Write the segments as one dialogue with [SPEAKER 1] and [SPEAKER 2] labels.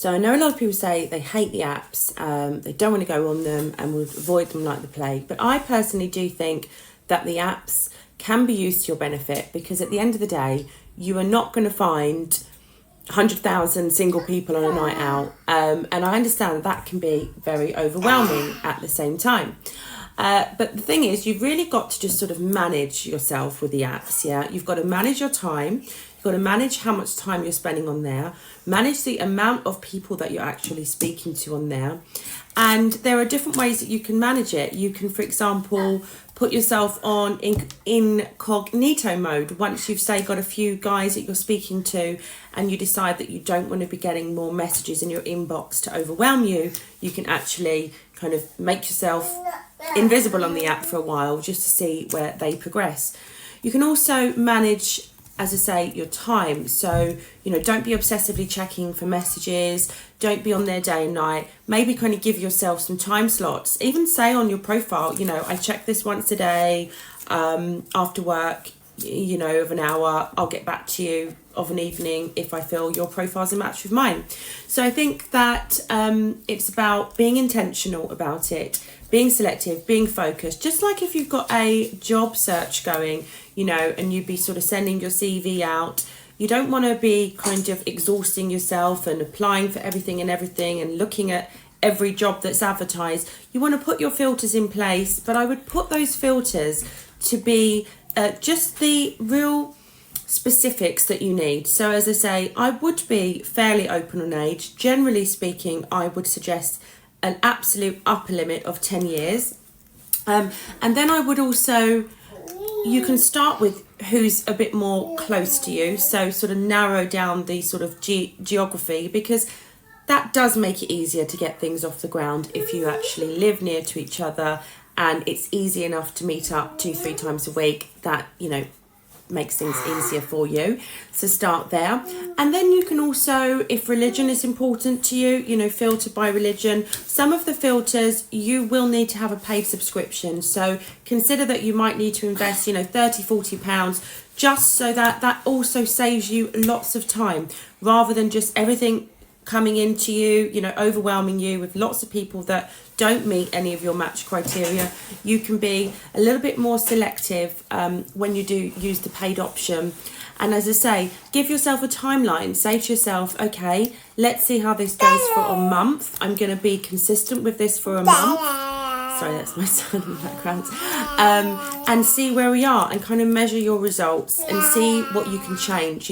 [SPEAKER 1] So I know a lot of people say they hate the apps, they don't want to go on them and would avoid them like the plague. But I personally do think that the apps can be used to your benefit, because at the end of the day, you are not going to find 100,000 single people on a night out. And I understand that can be very overwhelming at the same time. But the thing is, you've really got to just sort of manage yourself with the apps, yeah? You've got to manage your time. You've got to manage how much time you're spending on there. Manage the amount of people that you're actually speaking to on there. And there are different ways that you can manage it. You can, for example, put yourself on incognito mode. Once you've, say, got a few guys that you're speaking to and you decide that you don't want to be getting more messages in your inbox to overwhelm you, you can actually kind of make yourself invisible on the app for a while just to see where they progress. You can also manage, as I say, your time. So, don't be obsessively checking for messages. Don't be on there day and night. Maybe kind of give yourself some time slots. Even say on your profile, I check this once a day, after work, of an hour. I'll get back to you of an evening if I feel your profile's a match with mine. So I think that it's about being intentional about it, being selective, being focused. Just like if you've got a job search going, and you'd be sort of sending your CV out, you don't want to be kind of exhausting yourself and applying for everything and looking at every job that's advertised. You want to put your filters in place, but I would put those filters to be just the real specifics that you need. So as I say, I would be fairly open on age. Generally speaking, I would suggest an absolute upper limit of 10 years. And then I would also, you can start with who's a bit more close to you. So sort of narrow down the sort of geography, because that does make it easier to get things off the ground if you actually live near to each other and it's easy enough to meet up 2-3 times a week. That, makes things easier for you. So start there. And then you can also, if religion is important to you, filter by religion. Some of the filters you will need to have a paid subscription. So consider that you might need to invest, £30-40 just so that also saves you lots of time, rather than just everything coming into you, overwhelming you with lots of people that don't meet any of your match criteria. You can be a little bit more selective when you do use the paid option. And as I say, give yourself a timeline. Say to yourself, okay, let's see how this goes for a month. I'm going to be consistent with this for a month. Sorry, that's my son in the background. And see where we are, and kind of measure your results and see what you can change.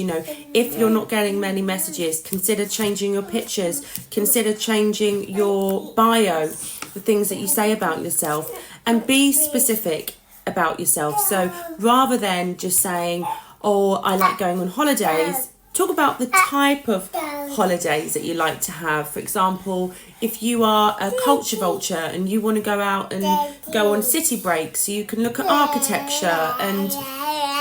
[SPEAKER 1] If you're not getting many messages, consider changing your pictures, consider changing your bio, the things that you say about yourself, and be specific about yourself. So rather than just saying, oh, I like going on holidays, talk about the type of holidays that you like to have. For example, if you are a culture vulture and you want to go out and go on city breaks, so you can look at architecture and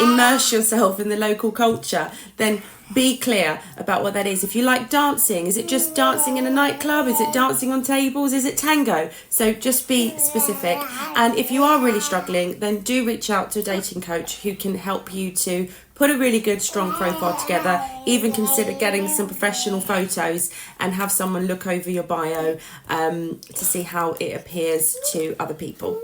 [SPEAKER 1] immerse yourself in the local culture, then be clear about what that is. If you like dancing, is it just dancing in a nightclub? Is it dancing on tables? Is it tango? So just be specific. And if you are really struggling, then do reach out to a dating coach who can help you to put a really good, strong profile together. Even consider getting some professional photos and have someone look over your bio to see how it appears to other people.